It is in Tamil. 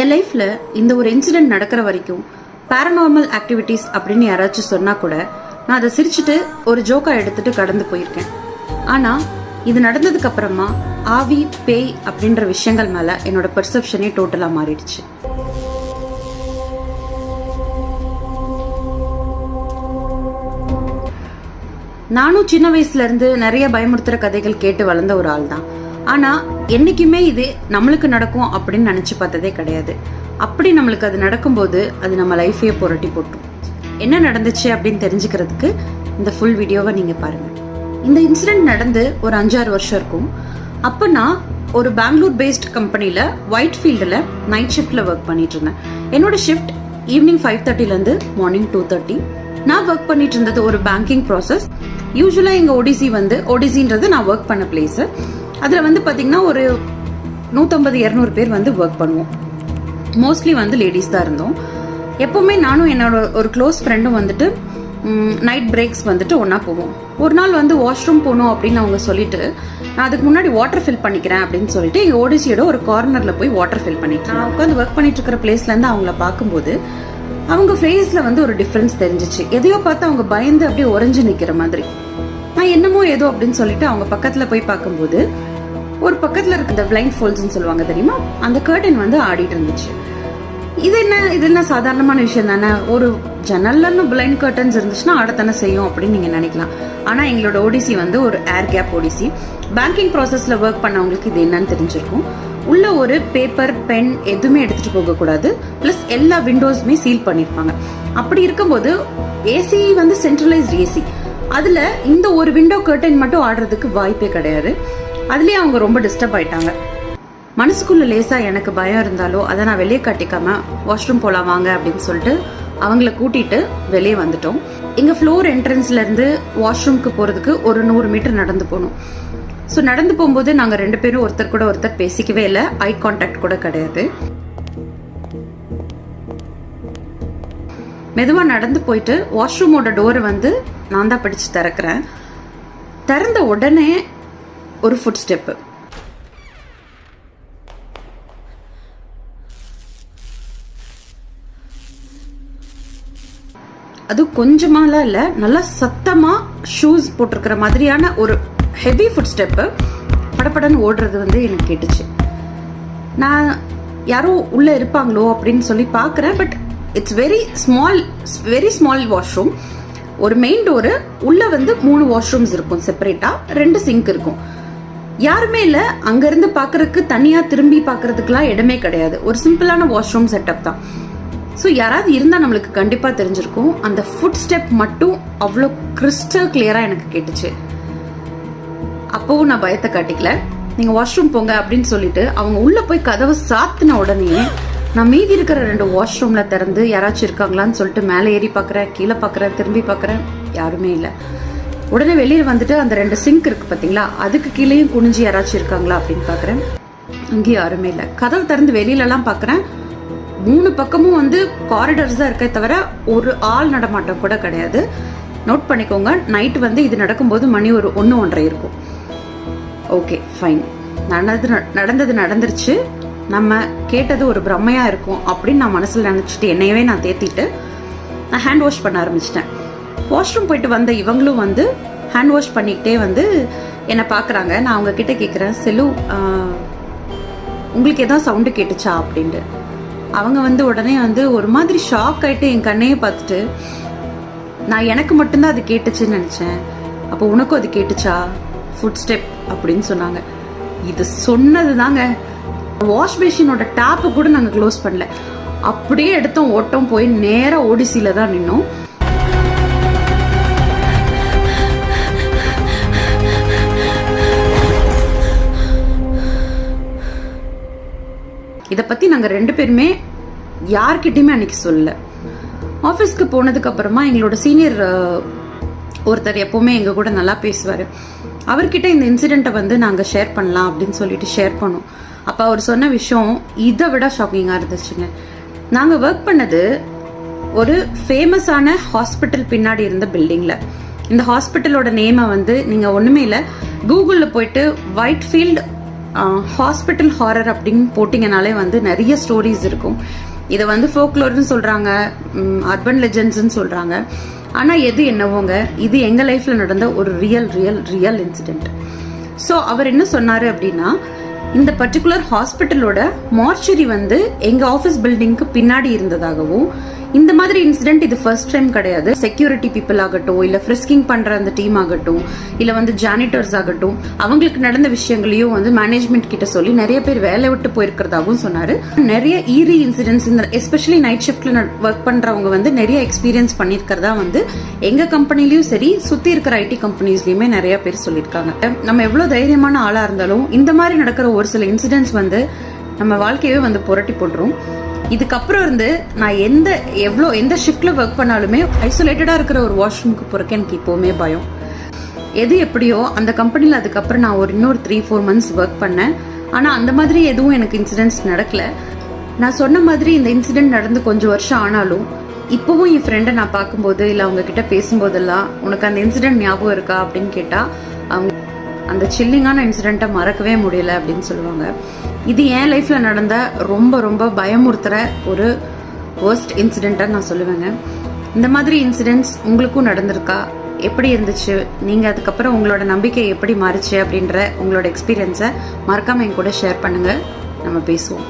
என் லைஃப்பில் இந்த ஒரு இன்சிடென்ட் நடக்கிற வரைக்கும் பேரநார்மல் ஆக்டிவிட்டீஸ் அப்படின்னு யாராச்சும் சொன்னால் கூட நான் அதை சிரிச்சுட்டு ஒரு ஜோக்காக எடுத்துட்டு கடந்து போயிருக்கேன். ஆனால் இது நடந்ததுக்கு அப்புறமா ஆவி பேய் அப்படின்ற விஷயங்கள் மேலே என்னோட பெர்செப்ஷனே டோட்டலாக மாறிடுச்சு. நானும் சின்ன வயசுல இருந்து நிறைய பயமுறுத்துற கதைகள் கேட்டு வளர்ந்த ஒரு ஆள் தான். ஆனா என்னைக்குமே இது நம்மளுக்கு நடக்கும் அப்படின்னு நினைச்சு பார்த்ததே கிடையாது. அப்படி நம்மளுக்கு அது நடக்கும்போது அது நம்ம லைஃபையே புரட்டி போட்டோம். என்ன நடந்துச்சு அப்படின்னு தெரிஞ்சுக்கிறதுக்கு இந்த ஃபுல் வீடியோவை நீங்க பாருங்க. இந்த இன்சிடென்ட் நடந்து ஒரு 5-6 வருஷம் இருக்கும். அப்போ நான் ஒரு பெங்களூர் பேஸ்ட் கம்பெனியில் ஒயிட் ஃபீல்டில் நைட் ஷிஃப்டில் ஒர்க் பண்ணிட்டு இருந்தேன். என்னோட ஷிஃப்ட் ஈவினிங் 5:30லேருந்து மார்னிங் 2:30. நான் ஒர்க் பண்ணிட்டு இருந்தது ஒரு பேங்கிங் ப்ராசஸ். யூஸ்வலாக எங்கள் ஓடிசின்றது நான் ஒர்க் பண்ண பிளேஸு. அதில் வந்து பார்த்தீங்கன்னா ஒரு 150-200 பேர் வந்து ஒர்க் பண்ணுவோம். மோஸ்ட்லி வந்து லேடிஸ் தான் இருந்தோம். எப்போவுமே நானும் என்னோட ஒரு க்ளோஸ் ஃப்ரெண்டும் வந்துட்டு நைட் பிரேக்ஸ் வந்துட்டு ஒன்றா போவோம். ஒரு நாள் வந்து வாஷ்ரூம் போகணும் அப்படின்னு அவங்க சொல்லிட்டு, நான் அதுக்கு முன்னாடி வாட்டர் ஃபில் பண்ணிக்கிறேன் அப்படின்னு சொல்லிட்டு எங்கள் ஓடிசியோட ஒரு கார்னரில் போய் வாட்டர் ஃபில் பண்ணிட்டேன். நான் உட்காந்து ஒர்க் பண்ணிட்டு இருக்கிற பிளேஸ்லேருந்து அவங்கள பார்க்கும்போது அவங்க ஃபேஸில் வந்து ஒரு டிஃப்ரென்ஸ் தெரிஞ்சிச்சு. எதையோ பார்த்து அவங்க பயந்து அப்படியே உறைஞ்சு நிற்கிற மாதிரி. நான் என்னமோ ஏதோ அப்படின்னு சொல்லிட்டு அவங்க பக்கத்தில் போய் பார்க்கும்போது ஒரு பக்கத்தில் இருக்க இந்த பிளைண்ட் ஃபோல்ஸ்ன்னு சொல்லுவாங்க தெரியுமா, அந்த கர்டன் வந்து ஆடிட்டு இருந்துச்சு. இது என்ன சாதாரணமான விஷயம் தானே, ஒரு ஜன்னல்ல பிளைண்ட் கர்டன்ஸ் இருந்துச்சுன்னா ஆடத்தானே செய்யும் அப்படின்னு நீங்கள் நினைக்கலாம். ஆனால் எங்களோட ஓடிசி வந்து ஒரு ஏர் கேப் ஓடிசி. பேங்கிங் ப்ராசஸில் ஒர்க் பண்ணவங்களுக்கு இது என்னன்னு தெரிஞ்சிருக்கும். உள்ள ஒரு பேப்பர் பென் எதுவுமே எடுத்துகிட்டு போகக்கூடாது. ப்ளஸ் எல்லா விண்டோஸுமே சீல் பண்ணியிருப்பாங்க. அப்படி இருக்கும்போது ஏசி வந்து சென்ட்ரலைஸ்ட் ஏசி. அதில் இந்த ஒரு விண்டோ கர்டன் மட்டும் ஆடுறதுக்கு வாய்ப்பே கிடையாது. அதுலேயே அவங்க ரொம்ப டிஸ்டர்ப் ஆயிட்டாங்க. மனசுக்குள்ள லேசா எனக்கு பயம் இருந்தாலோ அதை நான் வெளியே காட்டிக்காம வாஷ்ரூம் போலாம் வாங்க அப்படின்னு சொல்லிட்டு அவங்கள கூட்டிட்டு வெளியே வந்துட்டோம். எங்க ஃப்ளோர் என்ட்ரன்ஸ்ல இருந்து வாஷ்ரூம்க்கு போறதுக்கு ஒரு 100 மீட்டர் நடந்து போகணும். ஸோ நடந்து போகும்போது நாங்கள் 2 பேரும் ஒருத்தர் கூட ஒருத்தர் பேசிக்கவே இல்லை. ஐ கான்டாக்ட் கூட கிடையாது. மெதுவாக நடந்து போயிட்டு வாஷ்ரூமோட டோரை வந்து நான் தான் பிடிச்சு திறக்கிறேன். திறந்த உடனே ஒரு ஃபுட் ஸ்டெப்பு. அது கொஞ்சமாலாம் இல்லை, நல்லா சத்தமாக ஷூஸ் போட்டிருக்கிற மாதிரியான ஒரு ஹெவி ஃபுட் ஸ்டெப்பு படப்படன்னு ஓடுறது வந்து எனக்கு கேட்டுச்சு. நான் யாரோ உள்ளே இருப்பாங்களோ அப்படின்னு சொல்லி பார்க்குறேன். But it's very small washroom. ஒரு மெயின் டோரு, உள்ளே வந்து 3 வாஷ்ரூம்ஸ் இருக்கும் செப்பரேட்டாக, 2 சிங்க் இருக்கும். யாருமே இல்லை. அங்கேருந்து பார்க்குறதுக்கு தனியாக திரும்பி பார்க்குறதுக்குலாம் இடமே கிடையாது. ஒரு சிம்பிளான வாஷ்ரூம் செட்டப் தான். ஸோ யாராவது இருந்தால் நம்மளுக்கு கண்டிப்பாக தெரிஞ்சிருக்கும். அந்த ஃபுட் ஸ்டெப் மட்டும் அவ்வளோ கிறிஸ்டல் கிளியராக எனக்கு கேட்டுச்சு. அப்போவும் நான் பயத்தை காட்டிக்கல. நீங்கள் வாஷ்ரூம் போங்க அப்படின்னு சொல்லிட்டு அவங்க உள்ளே போய் கதவை சாத்தின உடனே நான் மீதி இருக்கிற 2 வாஷ்ரூமில் திறந்து யாராச்சும் இருக்காங்களான்னு சொல்லிட்டு மேலே ஏறி பார்க்குறேன், கீழே பார்க்குறேன், திரும்பி பார்க்குறேன், யாருமே இல்லை. உடனே வெளியில் வந்துட்டு அந்த 2 சிங்க் இருக்குது பார்த்தீங்களா, அதுக்கு கீழேயும் குனிஞ்சு யாராச்சும் இருக்காங்களா அப்படின்னு பார்க்குறேன். அங்கேயும் யாருமே இல்லை. கதவை திறந்து வெளியிலலாம் பார்க்குறேன். 3 பக்கமும் வந்து காரிடர்ஸ் தான் இருக்கே தவிர ஒரு ஆள் நடமாட்டம் கூட கிடையாது. நோட் பண்ணிக்கோங்க, நைட்டு வந்து இது நடக்கும்போது மணி ஒரு 1-1:30 இருக்கும். ஓகே ஃபைன், நடந்துருச்சு. நம்ம கேட்டது ஒரு பிரம்மையாக இருக்கும் அப்படின்னு நான் மனசில் நினச்சிட்டு என்னையவே நான் தேத்திட்டு நான் ஹேண்ட் வாஷ் பண்ண ஆரம்பிச்சிட்டேன். வாஷ்ரூம் போயிட்டு வந்த இவங்களும் வந்து ஹேண்ட் வாஷ் பண்ணிக்கிட்டே வந்து என்னை பார்க்குறாங்க. நான் அவங்க கிட்ட கேட்குறேன், செல்லு உங்களுக்கு எதாவது சவுண்டு கேட்டுச்சா அப்படின்ட்டு. அவங்க வந்து உடனே வந்து ஒரு மாதிரி ஷாக் ஆகிட்டு என் கண்ணையே பார்த்துட்டு, நான் எனக்கு மட்டும்தான் அது கேட்டுச்சுன்னு நினச்சேன், அப்போ உனக்கும் அது கேட்டுச்சா, ஃபுட் ஸ்டெப் அப்படின்னு சொன்னாங்க. இது சொன்னது தாங்க, வாஷ் பேஷினோட டேப்பை கூட நாங்கள் க்ளோஸ் பண்ணல. அப்படியே எடுத்தோம் ஓட்டம் போய் நேராக ஓடிசியில் தான் நின்னோம். இதை பற்றி நாங்கள் 2 பேருமே யார்கிட்டையுமே அன்னைக்கு சொல்லல. ஆஃபீஸ்க்கு போனதுக்கு அப்புறமா எங்களோட சீனியர் ஒருத்தர் எப்போவுமே எங்கள் கூட நல்லா பேசுவார். அவர்கிட்ட இந்த இன்சிடெண்ட்டை வந்து நாங்கள் ஷேர் பண்ணலாம் அப்படின்னு சொல்லிட்டு ஷேர் பண்ணோம். அப்போ அவர் சொன்ன விஷயம் இதை விட ஷாக்கிங்காக இருந்துச்சுங்க. நாங்கள் ஒர்க் பண்ணது ஒரு ஃபேமஸான ஹாஸ்பிட்டல் பின்னாடி இருந்த பில்டிங்கில். இந்த ஹாஸ்பிட்டலோட நேமை வந்து நீங்கள் ஒன்றுமே இல்லை, கூகுளில் போயிட்டு ஒயிட் ஃபீல்ட் ஹாஸ்பிட்டல் ஹாரர் அப்படின்னு போட்டிங்கனாலே வந்து நிறைய ஸ்டோரிஸ் இருக்கும். இதை வந்து ஃபோக்லோர்னு சொல்கிறாங்க, அர்பன் லெஜெண்ட்ஸ்ன்னு சொல்கிறாங்க. ஆனால் எது என்னவோங்க, இது எங்கள் லைஃப்பில் நடந்த ஒரு ரியல் இன்சிடெண்ட். ஸோ அவர் என்ன சொன்னார் அப்படின்னா, இந்த பர்டிகுலர் ஹாஸ்பிட்டலோட மார்ச்சரி வந்து எங்கள் ஆஃபீஸ் பில்டிங்க்கு பின்னாடி இருந்ததாகவும், இந்த மாதிரி இன்சிடென்ட் இது ஃபர்ஸ்ட் டைம் கிடையாது. செக்யூரிட்டி பீப்புள் ஆகட்டும், இல்லை ஃப்ரிஸ்கிங் பண்ணுற அந்த டீம் ஆகட்டும், இல்லை வந்து ஜானிட்டர்ஸ் ஆகட்டும், அவங்களுக்கு நடந்த விஷயங்களையும் வந்து மேனேஜ்மெண்ட் கிட்ட சொல்லி நிறைய பேர் வேலை விட்டு போயிருக்கிறதாகவும் சொன்னார். நிறைய ஈரி இன்சிடென்ட்ஸ், இந்த எஸ்பெஷலி நைட் ஷிஃப்ட்ல ஒர்க் பண்ணுறவங்க வந்து நிறைய எக்ஸ்பீரியன்ஸ் பண்ணியிருக்கிறதா வந்து எங்கள் கம்பெனிலையும் சரி, சுற்றி இருக்கிற ஐடி கம்பெனிஸ்லையுமே நிறைய பேர் சொல்லியிருக்காங்க. நம்ம எவ்வளோ தைரியமான ஆளாக இருந்தாலும் இந்த மாதிரி நடக்கிற ஒரு சில இன்சிடென்ட்ஸ் வந்து நம்ம வாழ்க்கையவே வந்து புரட்டி போட்டுரும். இதுக்கப்புறம் இருந்து நான் எந்த ஷிஃப்ட்ல ஒர்க் பண்ணாலுமே ஐசோலேட்டடா இருக்கிற ஒரு வாஷ்ரூமுக்கு போறக்கு எனக்கு இப்போவுமே பயம். எது எப்படியோ அந்த கம்பெனியில் அதுக்கப்புறம் நான் இன்னொரு 3-4 months ஒர்க் பண்ணேன். ஆனால் அந்த மாதிரி எதுவும் எனக்கு இன்சிடென்ட்ஸ் நடக்கல. நான் சொன்ன மாதிரி இந்த இன்சிடென்ட் நடந்து கொஞ்சம் வருஷம் ஆனாலும் இப்போவும் என் ஃப்ரெண்டை நான் பார்க்கும்போது இல்லை அவங்க கிட்ட பேசும்போதெல்லாம் உனக்கு அந்த இன்சிடென்ட் ஞாபகம் இருக்கா அப்படின்னு கேட்டால் அவங்க அந்த சில்லிங்கான இன்சிடென்ட்டை மறக்கவே முடியல அப்படின்னு சொல்லுவாங்க. இது என் லைஃப்பில் நடந்த ரொம்ப பயமுறுத்துகிற ஒரு வர்ஸ்ட் இன்சிடெண்ட்டாக நான் சொல்லுவேங்க. இந்த மாதிரி இன்சிடென்ட்ஸ் உங்களுக்கும் நடந்திருக்கா? எப்படி இருந்துச்சு? நீங்கள் அதுக்கப்புறம் உங்களோட நம்பிக்கை எப்படி மாறிச்சு அப்படின்ற உங்களோட எக்ஸ்பீரியன்ஸை மறக்காமல் என் கூட ஷேர் பண்ணுங்கள். நம்ம பேசுவோம்.